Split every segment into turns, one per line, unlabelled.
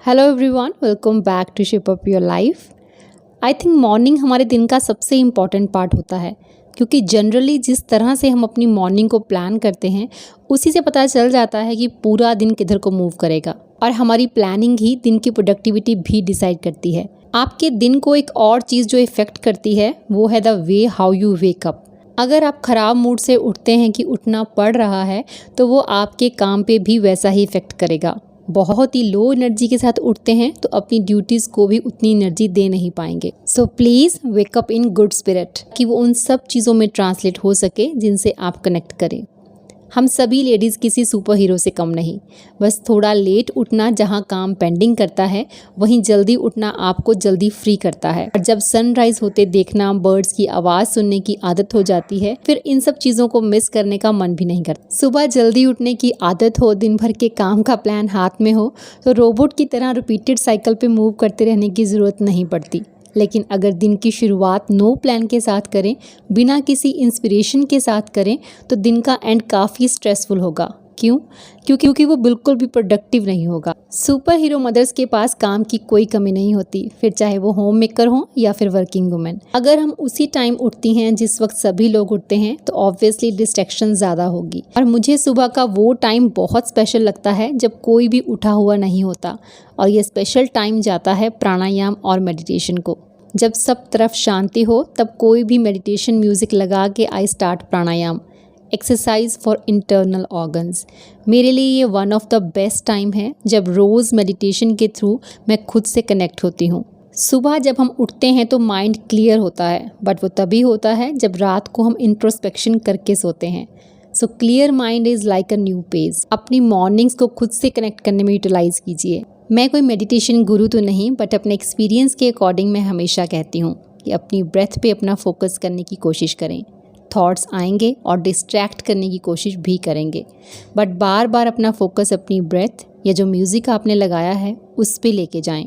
Hello everyone, welcome back to shape up your life. I think morning हमारे दिन का सबसे इम्पॉर्टेंट पार्ट होता है, क्योंकि जनरली जिस तरह से हम अपनी मॉर्निंग को प्लान करते हैं उसी से पता चल जाता है कि पूरा दिन किधर को मूव करेगा। और हमारी प्लानिंग ही दिन की प्रोडक्टिविटी भी डिसाइड करती है। आपके दिन को एक और चीज़ जो इफ़ेक्ट करती है वो है the way how you wake up. अगर आप ख़राब मूड से उठते हैं कि उठना पड़ रहा है तो वो आपके काम पे भी वैसा ही इफ़ेक्ट करेगा। बहुत ही लो एनर्जी के साथ उठते हैं तो अपनी ड्यूटीज़ को भी उतनी एनर्जी दे नहीं पाएंगे। So please wake up in good spirit कि वो उन सब चीज़ों में ट्रांसलेट हो सके जिनसे आप कनेक्ट करें। हम सभी लेडीज़ किसी सुपर हीरो से कम नहीं। बस थोड़ा लेट उठना जहाँ काम पेंडिंग करता है, वहीं जल्दी उठना आपको जल्दी फ्री करता है। और जब सनराइज होते देखना, बर्ड्स की आवाज़ सुनने की आदत हो जाती है, फिर इन सब चीज़ों को मिस करने का मन भी नहीं करता। सुबह जल्दी उठने की आदत हो, दिन भर के काम का प्लान हाथ में हो, तो रोबोट की तरह रिपीटेड साइकिल पे मूव करते रहने की ज़रूरत नहीं पड़ती। लेकिन अगर दिन की शुरुआत नो प्लान के साथ करें, बिना किसी इंस्पिरेशन के साथ करें, तो दिन का एंड काफ़ी स्ट्रेसफुल होगा। क्यों? क्योंकि वो बिल्कुल भी प्रोडक्टिव नहीं होगा। सुपर हीरो मदर्स के पास काम की कोई कमी नहीं होती, फिर चाहे वो होम मेकर हो या फिर वर्किंग वुमेन। अगर हम उसी टाइम उठती हैं जिस वक्त सभी लोग उठते हैं तो ऑब्वियसली डिस्ट्रैक्शन ज़्यादा होगी। और मुझे सुबह का वो टाइम बहुत स्पेशल लगता है जब कोई भी उठा हुआ नहीं होता, और ये स्पेशल टाइम जाता है प्राणायाम और मेडिटेशन को। जब सब तरफ शांति हो तब कोई भी मेडिटेशन म्यूज़िक लगा के I start pranayama, exercise for internal organs. मेरे लिए ये one of the best time है जब रोज़ मेडिटेशन के थ्रू मैं खुद से कनेक्ट होती हूँ। सुबह जब हम उठते हैं तो माइंड क्लियर होता है, बट वो तभी होता है जब रात को हम इंट्रोस्पेक्शन करके सोते हैं। So clear mind is like a new page. अपनी मॉर्निंग्स को खुद से कनेक्ट करने में यूटिलाइज़ कीजिए। मैं कोई मेडिटेशन गुरु तो नहीं, बट अपने एक्सपीरियंस के अकॉर्डिंग मैं हमेशा कहती हूँ कि अपनी ब्रेथ पे अपना फोकस करने की कोशिश करें। थॉट्स आएंगे और डिस्ट्रैक्ट करने की कोशिश भी करेंगे, बट बार बार अपना फोकस अपनी ब्रेथ या जो म्यूज़िक आपने लगाया है उस पे लेके जाएं।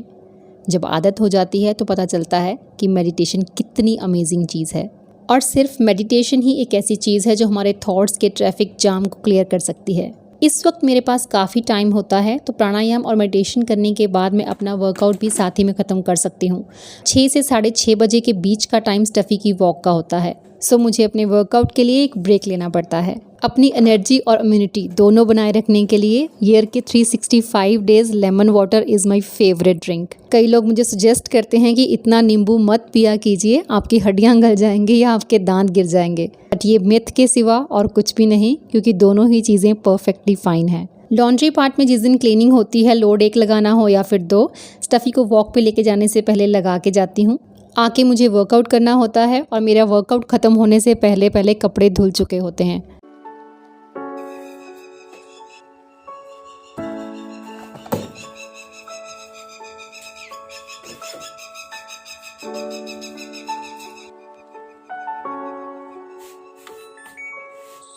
जब आदत हो जाती है तो पता चलता है कि मेडिटेशन कितनी अमेजिंग चीज़ है। और सिर्फ मेडिटेशन ही एक ऐसी चीज़ है जो हमारे थॉट्स के ट्रैफिक जाम को क्लियर कर सकती है। इस वक्त मेरे पास काफ़ी टाइम होता है तो प्राणायाम और मेडिटेशन करने के बाद मैं अपना वर्कआउट भी साथ ही में ख़त्म कर सकती हूँ। 6 से 6:30 बजे के बीच का टाइम स्टफ़ी की वॉक का होता है। सो मुझे अपने वर्कआउट के लिए एक ब्रेक लेना पड़ता है। अपनी एनर्जी और इम्यूनिटी दोनों बनाए रखने के लिए ईयर के 365 days lemon water is my favourite drink. कई लोग मुझे सजेस्ट करते हैं कि इतना नींबू मत पिया कीजिए, आपकी हड्डियां गल जाएंगी या आपके दांत गिर जाएंगे। बट ये मिथ के सिवा और कुछ भी नहीं, क्योंकि दोनों ही चीज़ें परफेक्टली फाइन हैं। लॉन्ड्री पार्ट में जिस दिन क्लीनिंग होती है, लोड 1 लगाना हो या फिर 2, स्टफ़ी को वॉक पे लेके जाने से पहले लगा के जाती हूँ। आके मुझे वर्कआउट करना होता है और मेरा वर्कआउट ख़त्म होने से पहले पहले कपड़े धुल चुके होते हैं।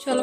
चलो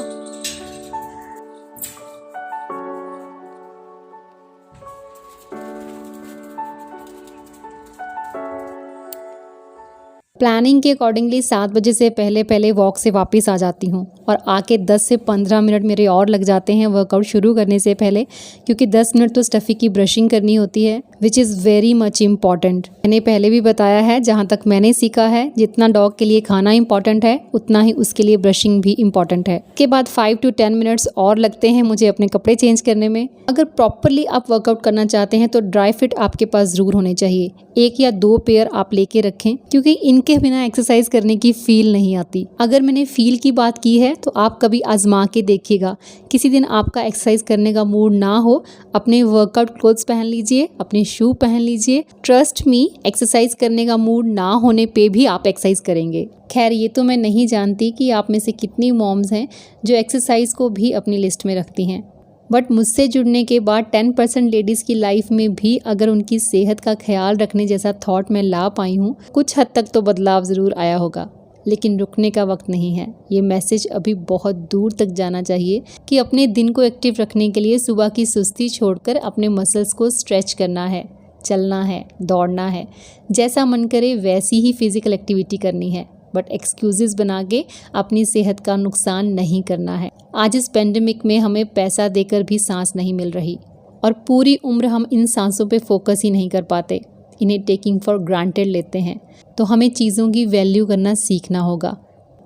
प्लानिंग के अकॉर्डिंगली 7 बजे से पहले पहले वॉक से वापस आ जाती हूँ और आके 10 से 15 मिनट मेरे और लग जाते हैं वर्कआउट शुरू करने से पहले, क्योंकि 10 मिनट तो स्टफ़ी की ब्रशिंग करनी होती है, which is very much important. मैंने पहले भी बताया है, जहाँ तक मैंने सीखा है, जितना डॉग के लिए खाना इंपॉर्टेंट है उतना ही उसके लिए ब्रशिंग भी इम्पॉर्टेंट है। के बाद 5 to 10 मिनट्स और लगते हैं मुझे अपने कपड़े चेंज करने में। अगर प्रॉपरली आप वर्कआउट करना चाहते हैं तो ड्राई फिट आपके पास ज़रूर होने चाहिए। 1 या 2 पेयर आप लेके रखें, क्योंकि इनके बिना एक्सरसाइज करने की फील नहीं आती। अगर मैंने फील की बात की है तो आप कभी आजमा के देखिएगा। किसी दिन आपका एक्सरसाइज करने का मूड ना हो, अपने वर्कआउट क्लोथ्स पहन लीजिए, अपने शू पहन लीजिए। ट्रस्ट मी, एक्सरसाइज करने का मूड ना होने पे भी आप एक्सरसाइज करेंगे। खैर, ये तो मैं नहीं जानती कि आप में से कितनी मॉम्स हैं जो एक्सरसाइज को भी अपनी लिस्ट में रखती हैं, बट मुझसे जुड़ने के बाद 10% लेडीज़ की लाइफ में भी अगर उनकी सेहत का ख्याल रखने जैसा थॉट मैं ला पाई हूँ, कुछ हद तक तो बदलाव ज़रूर आया होगा। लेकिन रुकने का वक्त नहीं है। ये मैसेज अभी बहुत दूर तक जाना चाहिए कि अपने दिन को एक्टिव रखने के लिए सुबह की सुस्ती छोड़कर अपने मसल्स को स्ट्रेच करना है, चलना है, दौड़ना है, जैसा मन करे वैसी ही फिज़िकल एक्टिविटी करनी है, बट एक्सक्यूज़ेस बना के अपनी सेहत का नुकसान नहीं करना है। आज इस पेंडेमिक में हमें पैसा देकर भी सांस नहीं मिल रही, और पूरी उम्र हम इन सांसों पे फोकस ही नहीं कर पाते, इन्हें टेकिंग फॉर ग्रांटेड लेते हैं। तो हमें चीज़ों की वैल्यू करना सीखना होगा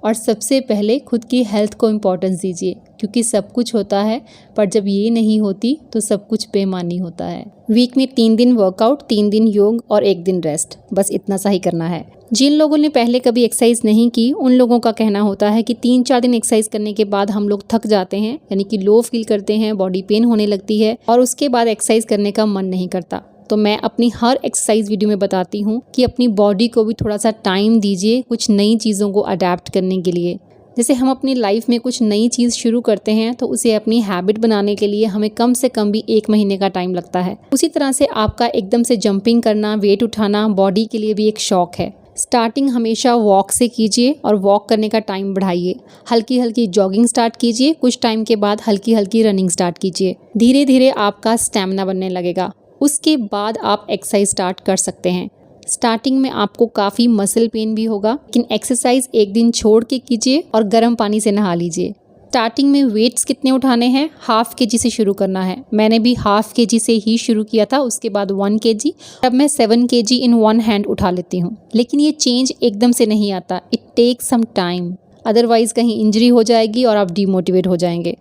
और सबसे पहले खुद की हेल्थ को इम्पोर्टेंस दीजिए, क्योंकि सब कुछ होता है पर जब ये नहीं होती तो सब कुछ बेमानी होता है। वीक में 3 दिन वर्कआउट, 3 दिन योग और 1 दिन रेस्ट, बस इतना सा ही करना है। जिन लोगों ने पहले कभी एक्सरसाइज नहीं की उन लोगों का कहना होता है कि 3-4 दिन एक्सरसाइज करने के बाद हम लोग थक जाते हैं, यानी कि लो फील करते हैं, बॉडी पेन होने लगती है और उसके बाद एक्सरसाइज करने का मन नहीं करता। तो मैं अपनी हर एक्सरसाइज वीडियो में बताती हूँ कि अपनी बॉडी को भी थोड़ा सा टाइम दीजिए कुछ नई चीज़ों को अडेप्ट करने के लिए। जैसे हम अपनी लाइफ में कुछ नई चीज़ शुरू करते हैं तो उसे अपनी हैबिट बनाने के लिए हमें कम से कम भी 1 महीने का टाइम लगता है। उसी तरह से आपका एकदम से जंपिंग करना, वेट उठाना बॉडी के लिए भी एक शौक है। स्टार्टिंग हमेशा वॉक से कीजिए और वॉक करने का टाइम बढ़ाइए। हल्की हल्की जॉगिंग स्टार्ट कीजिए, कुछ टाइम के बाद हल्की हल्की रनिंग स्टार्ट कीजिए। धीरे धीरे आपका स्टैमिना बनने लगेगा, उसके बाद आप एक्सरसाइज स्टार्ट कर सकते हैं। स्टार्टिंग में आपको काफ़ी मसल पेन भी होगा, लेकिन एक्सरसाइज 1 दिन छोड़ के कीजिए और गर्म पानी से नहा लीजिए। स्टार्टिंग में वेट्स कितने उठाने हैं, ½ kg से शुरू करना है। मैंने भी ½ kg से ही शुरू किया था, उसके बाद 1 kg, अब मैं 7 kg इन 1 हैंड उठा लेती हूँ। लेकिन ये चेंज एकदम से नहीं आता, it takes some time, otherwise कहीं इंजरी हो जाएगी और आप डीमोटिवेट हो जाएंगे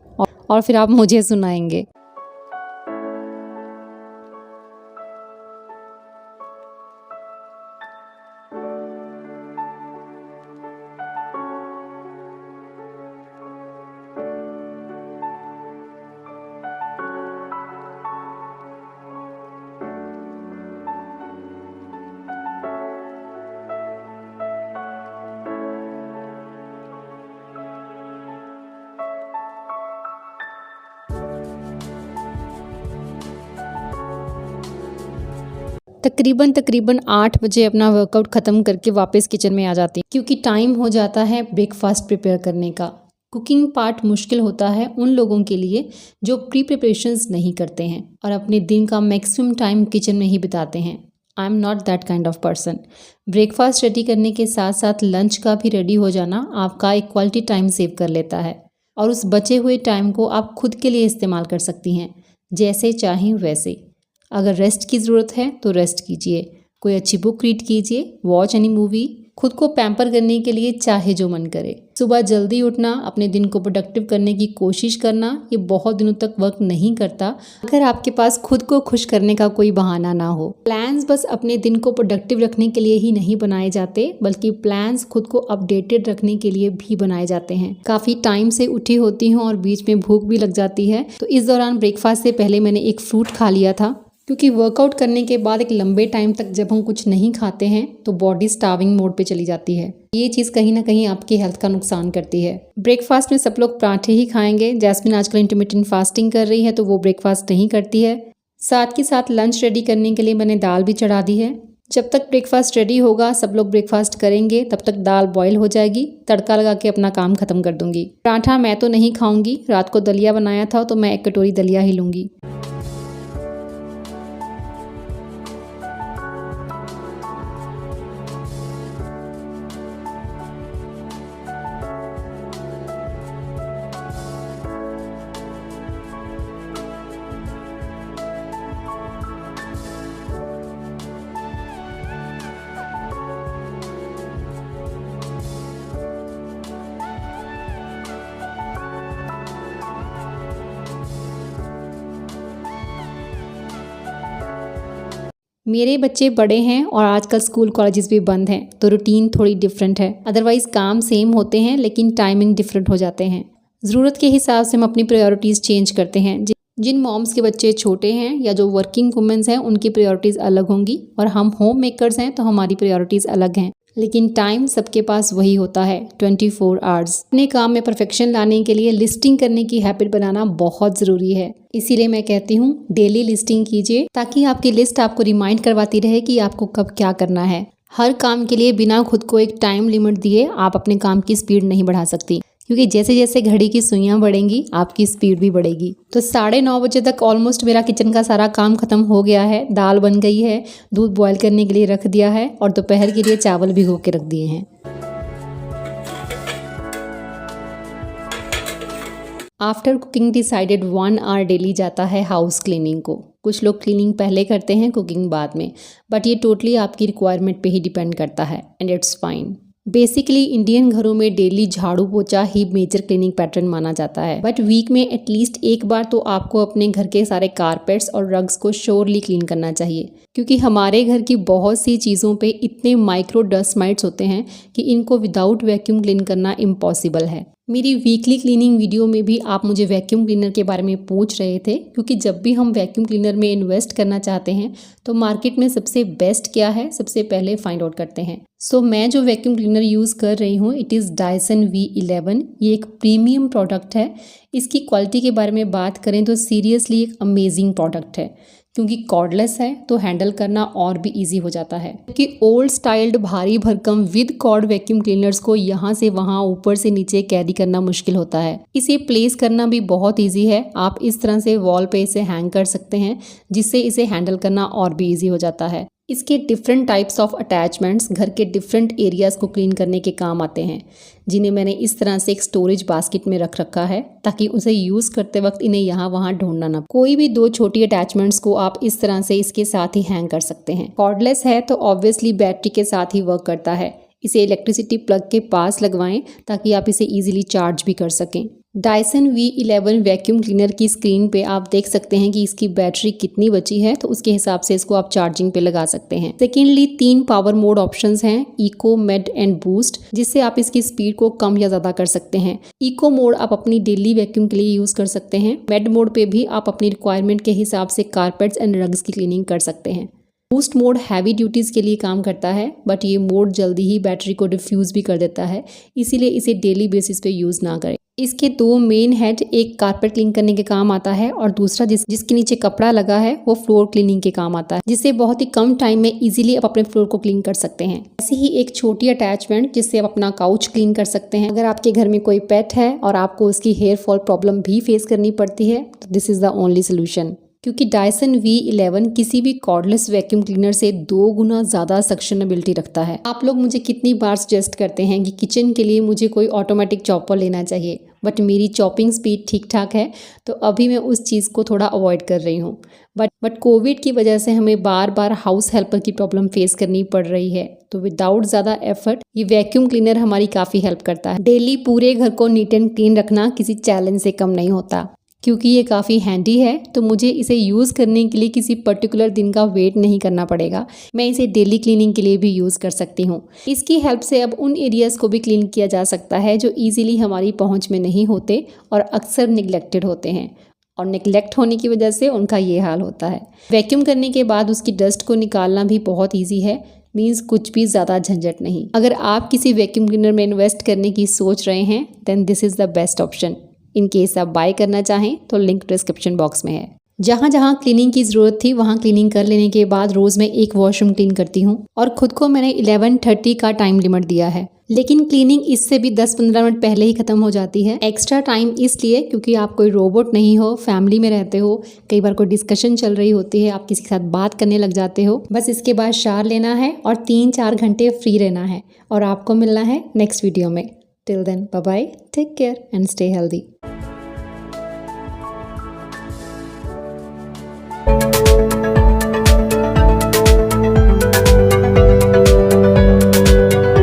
और फिर आप मुझे सुनाएंगे। तकरीबन 8 बजे अपना वर्कआउट ख़त्म करके वापस किचन में आ जाती हूँ, क्योंकि टाइम हो जाता है ब्रेकफास्ट प्रिपेयर करने का। कुकिंग पार्ट मुश्किल होता है उन लोगों के लिए जो प्री प्रिपरेशंस नहीं करते हैं और अपने दिन का मैक्सिमम टाइम किचन में ही बिताते हैं। I am not that kind of person. Breakfast ready करने के साथ साथ लंच का भी रेडी हो जाना आपका एक क्वालिटी टाइम सेव कर लेता है और उस बचे हुए टाइम को आप खुद के लिए इस्तेमाल कर सकती हैं, जैसे चाहें वैसे। अगर रेस्ट की ज़रूरत है तो रेस्ट कीजिए, कोई अच्छी बुक रीड कीजिए, वॉच एनी मूवी, खुद को पैम्पर करने के लिए चाहे जो मन करे। सुबह जल्दी उठना, अपने दिन को प्रोडक्टिव करने की कोशिश करना, ये बहुत दिनों तक वर्क नहीं करता अगर आपके पास खुद को खुश करने का कोई बहाना ना हो। प्लान्स बस अपने दिन को प्रोडक्टिव रखने के लिए ही नहीं बनाए जाते, बल्कि प्लान्स खुद को अपडेटेड रखने के लिए भी बनाए जाते हैं। काफ़ी टाइम से उठी होती हूँ और बीच में भूख भी लग जाती है, तो इस दौरान ब्रेकफास्ट से पहले मैंने एक फ्रूट खा लिया था, क्योंकि वर्कआउट करने के बाद एक लंबे टाइम तक जब हम कुछ नहीं खाते हैं तो बॉडी स्टार्विंग मोड पे चली जाती है। ये चीज़ कहीं ना कहीं आपकी हेल्थ का नुकसान करती है। ब्रेकफास्ट में सब लोग पराठे ही खाएंगे। जैस्मिन आजकल इंटरमिटेंट फास्टिंग कर रही है तो वो ब्रेकफास्ट नहीं करती है। साथ के साथ लंच रेडी करने के लिए मैंने दाल भी चढ़ा दी है। जब तक ब्रेकफास्ट रेडी होगा, सब लोग ब्रेकफास्ट करेंगे, तब तक दाल बॉईल हो जाएगी, तड़का लगा के अपना काम खत्म कर दूंगी। पराठा मैं तो नहीं खाऊंगी, रात को दलिया बनाया था तो मैं 1 कटोरी दलिया ही लूंगी। मेरे बच्चे बड़े हैं और आजकल स्कूल कॉलेजेस भी बंद हैं, तो रूटीन थोड़ी डिफरेंट है। अदरवाइज काम सेम होते हैं लेकिन टाइमिंग डिफरेंट हो जाते हैं। ज़रूरत के हिसाब से हम अपनी प्रायोरिटीज़ चेंज करते हैं। जिन मॉम्स के बच्चे छोटे हैं या जो वर्किंग वुमेन्स हैं उनकी प्रायोरिटीज़ अलग होंगी और हम होम मेकर्स हैं तो हमारी प्रायोरिटीज़ अलग हैं। लेकिन टाइम सबके पास वही होता है, 24 आवर्स। अपने काम में परफेक्शन लाने के लिए लिस्टिंग करने की हैबिट बनाना बहुत ज़रूरी है। इसीलिए मैं कहती हूँ डेली लिस्टिंग कीजिए, ताकि आपकी लिस्ट आपको रिमाइंड करवाती रहे कि आपको कब क्या करना है। हर काम के लिए बिना खुद को एक टाइम लिमिट दिए आप अपने काम की स्पीड नहीं बढ़ा सकती, क्योंकि जैसे जैसे घड़ी की सुइयां बढ़ेंगी आपकी स्पीड भी बढ़ेगी। तो 9:30 बजे तक ऑलमोस्ट मेरा किचन का सारा काम खत्म हो गया है। दाल बन गई है, दूध बॉयल करने के लिए रख दिया है और दोपहर के लिए चावल भिगो के रख दिए हैं। After cooking decided 1 hour daily जाता है हाउस क्लीनिंग को। कुछ लोग क्लीनिंग पहले करते हैं, कुकिंग बाद में, बट ये टोटली आपकी रिक्वायरमेंट पे ही डिपेंड करता है and it's fine. Basically Indian घरों में डेली झाड़ू पोछा ही मेजर क्लीनिंग पैटर्न माना जाता है, बट वीक में एटलीस्ट एक बार तो आपको अपने घर के सारे कारपेट्स और रग्स को श्योरली क्लीन करना चाहिए, क्योंकि हमारे घर की बहुत सी चीज़ों पे इतने माइक्रो डस्ट माइट्स होते हैं कि इनको विदाउट वैक्यूम क्लीन करना इम्पॉसिबल है। मेरी वीकली क्लीनिंग वीडियो में भी आप मुझे वैक्यूम क्लीनर के बारे में पूछ रहे थे, क्योंकि जब भी हम वैक्यूम क्लीनर में इन्वेस्ट करना चाहते हैं तो मार्केट में सबसे बेस्ट क्या है सबसे पहले फाइंड आउट करते हैं। सो मैं जो वैक्यूम क्लीनर यूज़ कर रही हूँ इट इज़ डायसन V11। ये एक प्रीमियम प्रोडक्ट है। इसकी क्वालिटी के बारे में बात करें तो सीरियसली एक अमेजिंग प्रोडक्ट है, क्योंकि कॉर्डलेस है तो हैंडल करना और भी इजी हो जाता है। क्योंकि ओल्ड स्टाइल्ड भारी भरकम विद कॉर्ड वैक्यूम क्लीनर्स को यहाँ से वहाँ ऊपर से नीचे कैरी करना मुश्किल होता है। इसे प्लेस करना भी बहुत इजी है। आप इस तरह से वॉल पे इसे हैंग कर सकते हैं, जिससे इसे हैंडल करना और भी इजी हो जाता है। इसके डिफरेंट टाइप्स ऑफ अटैचमेंट्स घर के डिफरेंट एरियाज़ को क्लीन करने के काम आते हैं, जिन्हें मैंने इस तरह से एक स्टोरेज बास्केट में रख रखा है, ताकि उसे यूज़ करते वक्त इन्हें यहाँ वहाँ ढूंढना ना। कोई भी 2 छोटी अटैचमेंट्स को आप इस तरह से इसके साथ ही हैंग कर सकते हैं। कॉर्डलेस है तो ऑब्वियसली बैटरी के साथ ही वर्क करता है। इसे इलेक्ट्रिसिटी प्लग के पास लगवाएं ताकि आप इसे ईजिली चार्ज भी कर सकें। डायसन V11 वैक्यूम क्लीनर की स्क्रीन पे आप देख सकते हैं कि इसकी बैटरी कितनी बची है, तो उसके हिसाब से इसको आप चार्जिंग पे लगा सकते हैं। सेकेंडली 3 पावर मोड ऑप्शंस हैं, इको, मेड एंड बूस्ट, जिससे आप इसकी स्पीड को कम या ज़्यादा कर सकते हैं। इको मोड आप अपनी डेली वैक्यूम के लिए यूज़ कर सकते हैं। मेड मोड पे भी आप अपनी रिक्वायरमेंट के हिसाब से कारपेट्स एंड रग्स की क्लीनिंग कर सकते हैं। बूस्ट मोड हैवी ड्यूटीज़ के लिए काम करता है, बट ये मोड जल्दी ही बैटरी को डिफ्यूज़ भी कर देता है, इसीलिए इसे डेली बेसिस पे यूज़ ना करें। इसके 2 मेन हेड, एक कारपेट क्लीन करने के काम आता है और दूसरा जिसके नीचे कपड़ा लगा है वो फ्लोर क्लीनिंग के काम आता है, जिससे बहुत ही कम टाइम में इजीली आप अपने फ्लोर को क्लीन कर सकते हैं। ऐसी ही एक छोटी अटैचमेंट जिससे आप अपना काउच क्लीन कर सकते हैं। अगर आपके घर में कोई पेट है और आपको उसकी हेयर फॉल प्रॉब्लम भी फेस करनी पड़ती है तो this is the only solution, क्योंकि डायसन V11 किसी भी कॉर्डलेस वैक्यूम क्लीनर से 2 गुना ज़्यादा सक्शनेबिलिटी रखता है। आप लोग मुझे कितनी बार सजेस्ट करते हैं कि किचन के लिए मुझे कोई ऑटोमेटिक चॉपर लेना चाहिए, बट मेरी चॉपिंग स्पीड ठीक ठाक है, तो अभी मैं उस चीज़ को थोड़ा अवॉइड कर रही हूँ। बट कोविड की वजह से हमें बार बार हाउस हेल्पर की प्रॉब्लम फेस करनी पड़ रही है, तो विदाउट ज़्यादा एफर्ट ये वैक्यूम क्लीनर हमारी काफ़ी हेल्प करता है। डेली पूरे घर को नीट एंड क्लीन रखना किसी चैलेंज से कम नहीं होता। क्योंकि ये काफ़ी हैंडी है तो मुझे इसे यूज़ करने के लिए किसी पर्टिकुलर दिन का वेट नहीं करना पड़ेगा। मैं इसे डेली क्लीनिंग के लिए भी यूज़ कर सकती हूँ। इसकी हेल्प से अब उन एरियाज़ को भी क्लीन किया जा सकता है जो ईजिली हमारी पहुँच में नहीं होते और अक्सर निगलेक्टेड होते हैं, और निगलेक्ट होने की वजह से उनका ये हाल होता है। वैक्यूम करने के बाद उसकी डस्ट को निकालना भी बहुत ईजी है, मीन्स कुछ भी ज़्यादा झंझट नहीं। अगर आप किसी वैक्यूम क्लीनर में इन्वेस्ट करने की सोच रहे हैं then this is the best option. In case आप बाय करना चाहें तो लिंक डिस्क्रिप्शन बॉक्स में है। जहाँ जहाँ क्लीनिंग की ज़रूरत थी वहाँ क्लीनिंग कर लेने के बाद रोज़ मैं एक वॉशरूम क्लीन करती हूँ, और खुद को मैंने 11:30 का टाइम लिमिट दिया है। लेकिन क्लीनिंग इससे भी 10-15 मिनट पहले ही ख़त्म हो जाती है। एक्स्ट्रा टाइम इसलिए क्योंकि आप कोई रोबोट नहीं हो, फैमिली में रहते हो, कई बार कोई डिस्कशन चल रही होती है, आप किसी के साथ बात करने लग जाते हो। बस इसके बाद शावर लेना है और 3-4 घंटे फ्री रहना है, और आपको मिलना है नेक्स्ट वीडियो में। Till then bye bye, take care and stay healthy.